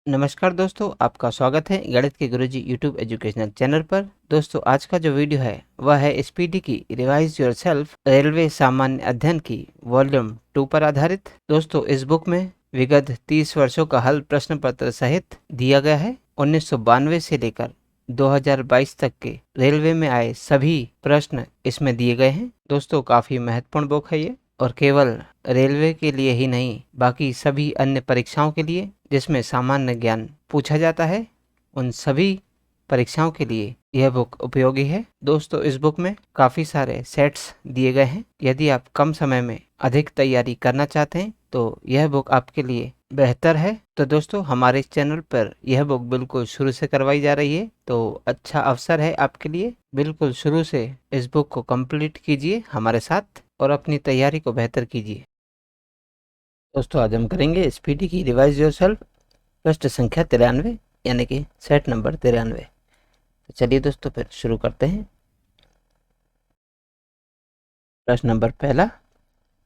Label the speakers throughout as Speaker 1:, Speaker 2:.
Speaker 1: नमस्कार दोस्तों, आपका स्वागत है गणित के गुरुजी यूट्यूब एजुकेशनल चैनल पर। दोस्तों, आज का जो वीडियो है वह है एसपीडी की रिवाइज योरसेल्फ रेलवे सामान्य अध्ययन की वॉल्यूम 2 पर आधारित। दोस्तों, इस बुक में विगत 30 वर्षों का हल प्रश्न पत्र सहित दिया गया है। 1992 से लेकर 2022 तक के रेलवे में आए सभी प्रश्न इसमें दिए गए हैं। दोस्तों, काफी महत्वपूर्ण बुक है ये, और केवल रेलवे के लिए ही नहीं, बाकी सभी अन्य परीक्षाओं के लिए जिसमें सामान्य ज्ञान पूछा जाता है, उन सभी परीक्षाओं के लिए यह बुक उपयोगी है। दोस्तों, इस बुक में काफ़ी सारे सेट्स दिए गए हैं। यदि आप कम समय में अधिक तैयारी करना चाहते हैं तो यह बुक आपके लिए बेहतर है। तो दोस्तों, हमारे चैनल पर यह बुक बिल्कुल शुरू से करवाई जा रही है, तो अच्छा अवसर है आपके लिए। बिल्कुल शुरू से इस बुक को कंप्लीट कीजिए हमारे साथ और अपनी तैयारी को बेहतर कीजिए। दोस्तों, आज हम करेंगे एसपीडी की रिवाइज योरसेल्फ प्रश्न संख्या 93, यानी कि सेट नंबर 93। तो चलिए दोस्तों, फिर शुरू करते हैं। प्रश्न नंबर पहला,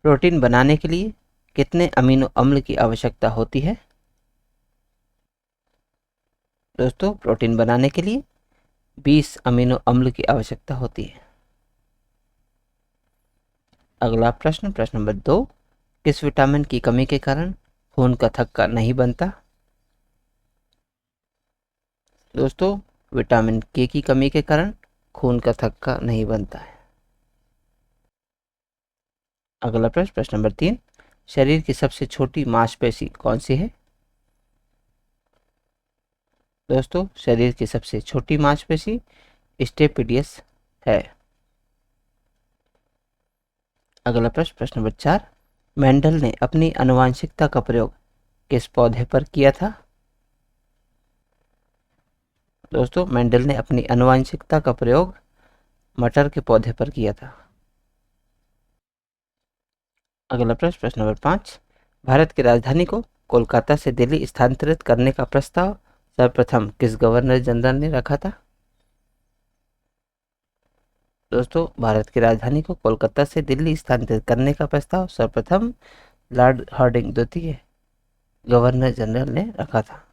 Speaker 1: प्रोटीन बनाने के लिए कितने अमीनो अम्ल की आवश्यकता होती है? दोस्तों, प्रोटीन बनाने के लिए 20 अमीनो अम्ल की आवश्यकता होती है। अगला प्रश्न, प्रश्न नंबर 2, किस विटामिन की कमी के कारण खून का थक्का नहीं बनता? दोस्तों, विटामिन के की कमी के कारण खून का थक्का नहीं बनता है। अगला प्रश्न, प्रश्न नंबर 3, शरीर की सबसे छोटी मांसपेशी कौन सी है? दोस्तों, शरीर की सबसे छोटी मांसपेशी स्टेपिडियस है। अगला प्रश्न, प्रश्न नंबर 4, मेंडल ने अपनी आनुवंशिकता का प्रयोग किस पौधे पर किया था? दोस्तों, मेंडल ने अपनी आनुवंशिकता का प्रयोग मटर के पौधे पर किया था। अगला प्रश्न, प्रश्न नंबर 5, भारत की राजधानी को कोलकाता से दिल्ली स्थानांतरित करने का प्रस्ताव सर्वप्रथम किस गवर्नर जनरल ने रखा था? दोस्तों, भारत की राजधानी को कोलकाता से दिल्ली स्थानांतरित करने का प्रस्ताव सर्वप्रथम लॉर्ड हार्डिंग द्वितीय गवर्नर जनरल ने रखा था।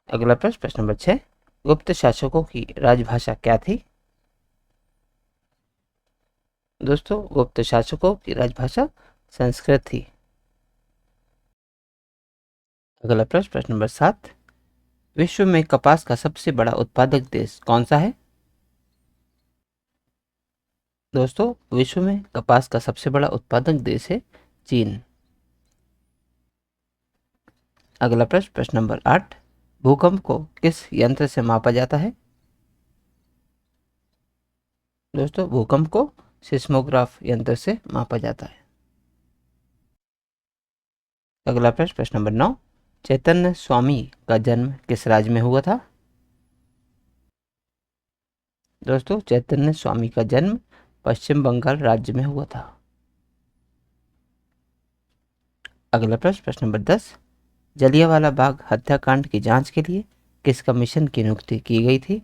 Speaker 1: अगला प्रश्न, प्रश्न नंबर 6, गुप्त शासकों की राजभाषा क्या थी? दोस्तों, गुप्त शासकों की राजभाषा संस्कृत थी। अगला प्रश्न, प्रश्न नंबर 7, विश्व में कपास का सबसे बड़ा उत्पादक देश कौन सा है? दोस्तों, विश्व में कपास का सबसे बड़ा उत्पादक देश है चीन। अगला प्रश्न, प्रश्न नंबर 8, भूकंप को किस यंत्र से मापा जाता है? दोस्तों, भूकंप को सिस्मोग्राफ यंत्र से मापा जाता है। अगला प्रश्न, प्रश्न नंबर 9, चैतन्य स्वामी का जन्म किस राज्य में हुआ था? दोस्तों, चैतन्य स्वामी का जन्म पश्चिम बंगाल राज्य में हुआ था। अगला प्रश्न, प्रश्न नंबर 10, जलियांवाला बाग हत्याकांड की जांच के लिए किस कमीशन की नियुक्ति की गई थी?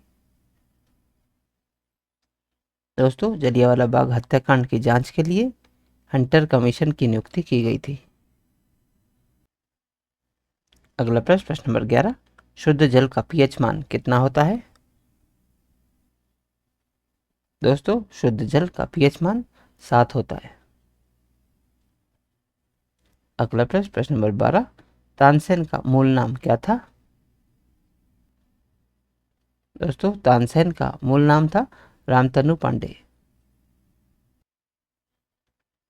Speaker 1: दोस्तों, जलियांवाला बाग हत्याकांड की जांच के लिए हंटर कमीशन की नियुक्ति की गई थी। अगला प्रश्न, प्रश्न नंबर 11, शुद्ध जल का पीएच मान कितना होता है? दोस्तों, शुद्ध जल का पीएच मान 7 होता है। अगला प्रश्न, प्रश्न नंबर 12, तानसेन का मूल नाम क्या था? दोस्तों, तानसेन का मूल नाम था रामतनु पांडे।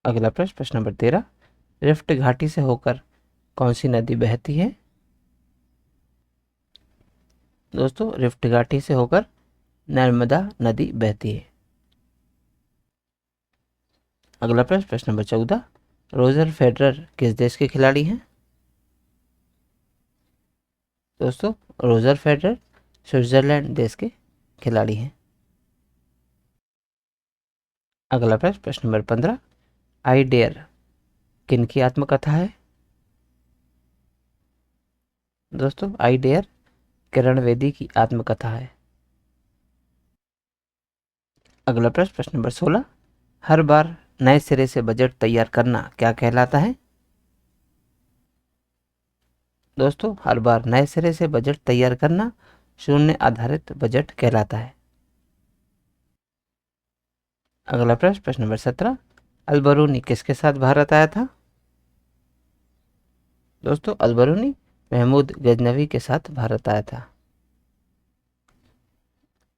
Speaker 1: अगला प्रश्न, प्रश्न नंबर 13, रिफ्ट घाटी से होकर कौन सी नदी बहती है? दोस्तों, रिफ्ट घाटी से होकर नर्मदा नदी बहती है। अगला प्रश्न, प्रश्न नंबर 14, रोजर फेडरर किस देश के खिलाड़ी हैं? दोस्तों, रोजर फेडरर स्विट्जरलैंड देश के खिलाड़ी हैं। अगला प्रश्न, प्रश्न नंबर 15, आई डेयर किन की आत्मकथा है? दोस्तों, आई डेयर किरण बेदी की आत्मकथा है। अगला प्रश्न, प्रश्न नंबर 16, हर बार नए सिरे से बजट तैयार करना क्या कहलाता है? दोस्तों हर बार नए सिरे से बजट तैयार करना शून्य आधारित बजट कहलाता है। अगला प्रश्न, प्रश्न नंबर 17, अलबरूनी किसके साथ भारत आया था? दोस्तों अलबरूनी महमूद गजनवी के साथ भारत आया था।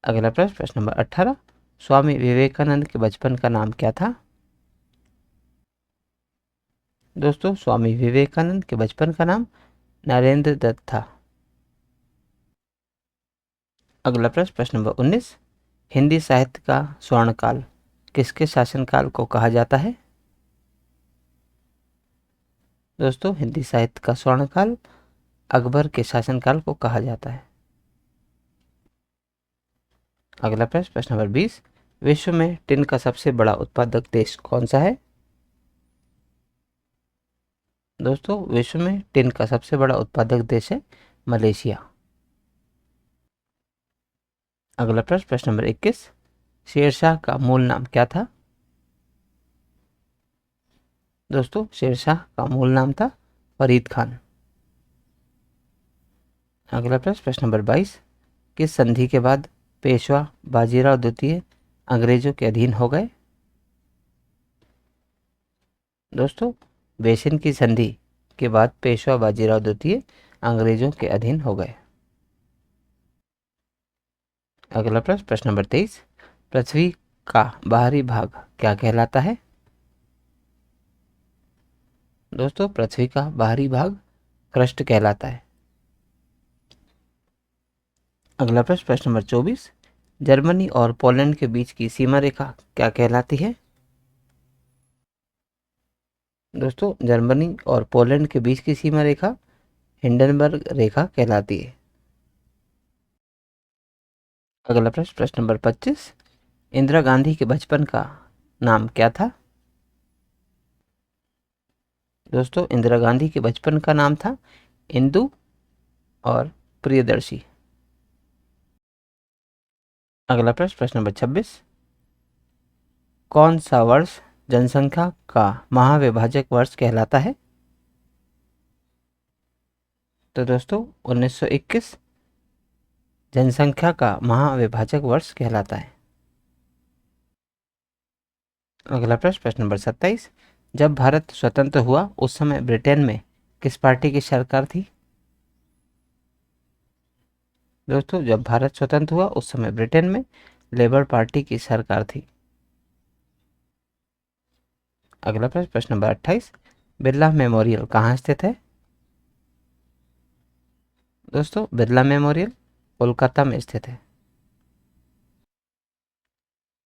Speaker 1: अगला प्रश्न, प्रश्न नंबर 18, स्वामी विवेकानंद के बचपन का नाम क्या था? दोस्तों स्वामी विवेकानंद के बचपन का नाम नरेंद्र दत्त था। अगला प्रश्न, प्रश्न नंबर 19, हिंदी साहित्य का स्वर्णकाल किसके शासनकाल को कहा जाता है? दोस्तों हिंदी साहित्य का स्वर्णकाल अकबर के शासनकाल को कहा जाता है। अगला प्रश्न, प्रश्न नंबर 20, विश्व में टिन का सबसे बड़ा उत्पादक देश कौन सा है? दोस्तों विश्व में टिन का सबसे बड़ा उत्पादक देश है मलेशिया। अगला प्रश्न, प्रश्न नंबर 21, शेरशाह का मूल नाम क्या था? दोस्तों शेरशाह का मूल नाम था फरीद खान। अगला प्रश्न, प्रश्न नंबर 22, किस संधि के बाद पेशवा बाजीराव द्वितीय अंग्रेजों के अधीन हो गए? दोस्तों बेसिन की संधि के बाद पेशवा बाजीराव द्वितीय अंग्रेजों के अधीन हो गए। अगला प्रश्न, प्रश्न नंबर 23, पृथ्वी का बाहरी भाग क्या कहलाता है? दोस्तों पृथ्वी का बाहरी भाग क्रस्ट कहलाता है। अगला प्रश्न, प्रश्न नंबर 24, जर्मनी और पोलैंड के बीच की सीमा रेखा क्या कहलाती है? दोस्तों जर्मनी और पोलैंड के बीच की सीमा रेखा हिंडनबर्ग रेखा कहलाती है। अगला प्रश्न, प्रश्न नंबर 25, इंदिरा गांधी के बचपन का नाम क्या था? दोस्तों इंदिरा गांधी के बचपन का नाम था इंदु और प्रियदर्शी। अगला प्रश्न, प्रश्न नंबर 26, कौन सा वर्ष जनसंख्या का महाविभाजक वर्ष कहलाता है? तो दोस्तों 1921 जनसंख्या का महाविभाजक वर्ष कहलाता है। अगला प्रश्न, प्रश्न नंबर 27, जब भारत स्वतंत्र हुआ उस समय ब्रिटेन में किस पार्टी की सरकार थी? दोस्तों जब भारत स्वतंत्र हुआ उस समय ब्रिटेन में लेबर पार्टी की सरकार थी। अगला प्रश्न, प्रश्न नंबर 28, बिरला मेमोरियल कहाँ स्थित है? दोस्तों बिरला मेमोरियल कोलकाता में स्थित है।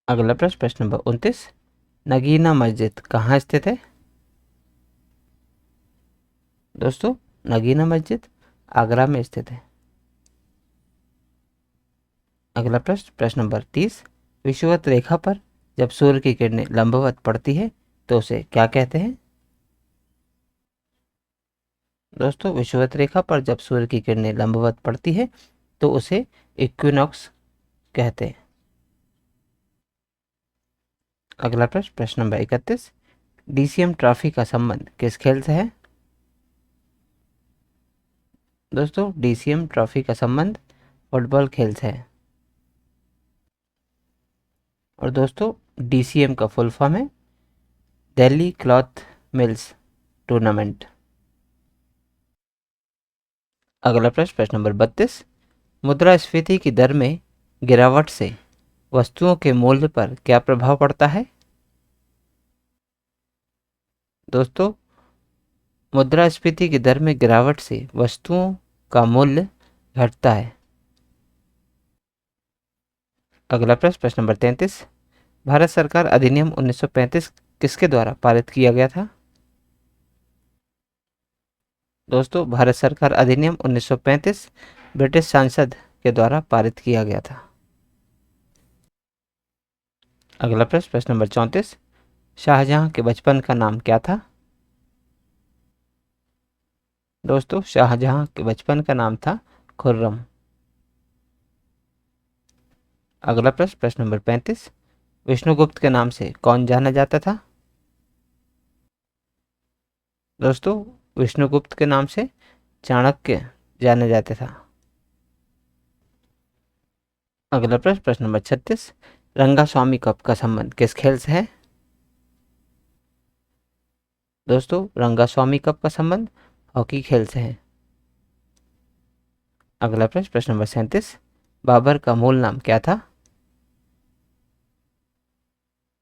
Speaker 1: अगला प्रश्न, प्रश्न नंबर 29, नगीना मस्जिद कहाँ स्थित है? दोस्तों नगीना मस्जिद आगरा में स्थित है। अगला प्रश्न, प्रश्न नंबर 30, विषुवत रेखा पर जब सूर्य की किरणें लंबवत पड़ती है तो उसे क्या कहते हैं? दोस्तों विषुवत रेखा पर जब सूर्य की किरणें लंबवत पड़ती है तो उसे इक्विनॉक्स कहते हैं। अगला प्रश्न, प्रश्न नंबर 31, डीसीएम ट्रॉफी का संबंध किस खेल से है? दोस्तों डीसीएम ट्रॉफी का संबंध फुटबॉल खेल से है। और दोस्तों डीसीएम का फुल फॉर्म है दिल्ली क्लॉथ मिल्स टूर्नामेंट। अगला प्रश्न, प्रश्न नंबर 32, मुद्रास्फीति की दर में गिरावट से वस्तुओं के मूल्य पर क्या प्रभाव पड़ता है? दोस्तों मुद्रास्फीति की दर में गिरावट से वस्तुओं का मूल्य घटता है। अगला प्रश्न, प्रश्न नंबर 33, भारत सरकार अधिनियम 1935 किसके द्वारा पारित किया गया था? दोस्तों भारत सरकार अधिनियम 1935 ब्रिटिश संसद के द्वारा पारित किया गया था। अगला प्रश्न, प्रश्न नंबर 34, शाहजहां के बचपन का नाम क्या था? दोस्तों शाहजहां के बचपन का नाम था खुर्रम। अगला प्रश्न, प्रश्न नंबर 35, विष्णुगुप्त के नाम से कौन जाना जाता था? दोस्तों विष्णुगुप्त के नाम से चाणक्य जाने जाते था। अगला प्रश्न, प्रश्न नंबर 36, रंगास्वामी कप का संबंध किस खेल से है? दोस्तों, रंगास्वामी कप का संबंध हॉकी खेल से है। अगला प्रश्न, प्रश्न नंबर 37, बाबर का मूल नाम क्या था?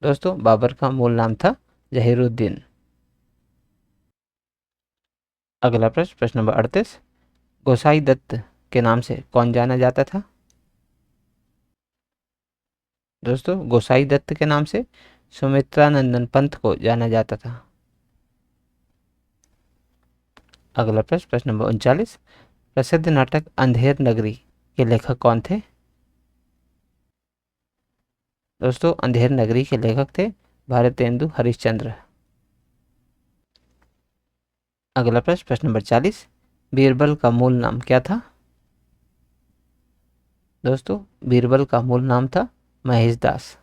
Speaker 1: दोस्तों, बाबर का मूल नाम था जहीरुद्दीन। अगला प्रश्न, प्रश्न नंबर 38, गोसाई दत्त के नाम से कौन जाना जाता था? दोस्तों, गोसाई दत्त के नाम से सुमित्रानंदन पंत को जाना जाता था। अगला प्रश्न, प्रश्न नंबर 39, प्रसिद्ध नाटक अंधेर नगरी के लेखक कौन थे? दोस्तों, अंधेर नगरी के लेखक थे भारतेंदु हरिश्चंद्र। अगला प्रश्न, प्रश्न नंबर 40, बीरबल का मूल नाम क्या था? दोस्तों, बीरबल का मूल नाम था महेश दास।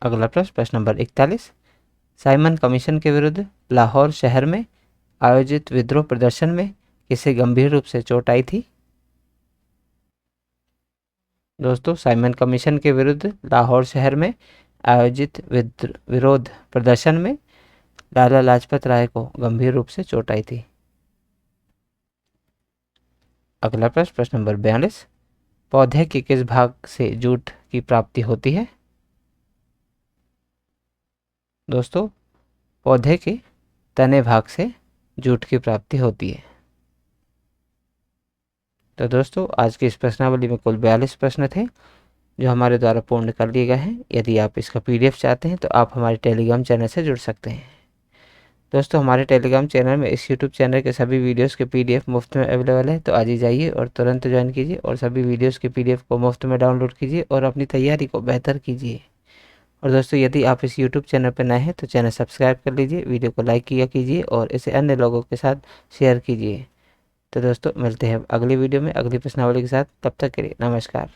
Speaker 1: अगला प्रश्न, प्रश्न नंबर 41, साइमन कमीशन के विरुद्ध लाहौर शहर में आयोजित विद्रोह प्रदर्शन में किसे गंभीर रूप से चोट आई थी? दोस्तों, साइमन कमीशन के विरुद्ध लाहौर शहर में आयोजित विरोध प्रदर्शन में लाला लाजपत राय को गंभीर रूप से चोट आई थी। अगला प्रश्न, प्रश्न नंबर 42, पौधे के किस भाग से जूट की प्राप्ति होती है? दोस्तों, पौधे के तने भाग से जूट की प्राप्ति होती है। तो दोस्तों, आज की इस प्रश्नावली में कुल 42 प्रश्न थे जो हमारे द्वारा पूर्ण कर लिए गए हैं। यदि आप इसका PDF चाहते हैं तो आप हमारे टेलीग्राम चैनल से जुड़ सकते हैं। दोस्तों, हमारे टेलीग्राम चैनल में इस यूट्यूब चैनल के सभी वीडियोस के PDF मुफ्त में अवेलेबल है, तो आज ही जाइए और तुरंत ज्वाइन कीजिए और सभी वीडियोस के PDF को मुफ्त में डाउनलोड कीजिए और अपनी तैयारी को बेहतर कीजिए। और दोस्तों, यदि आप इस यूट्यूब चैनल पर नए हैं तो चैनल सब्सक्राइब कर लीजिए, वीडियो को लाइक किया कीजिए और इसे अन्य लोगों के साथ शेयर कीजिए। तो दोस्तों, मिलते हैं अगली वीडियो में अगली प्रश्नावली के साथ। तब तक के लिए नमस्कार।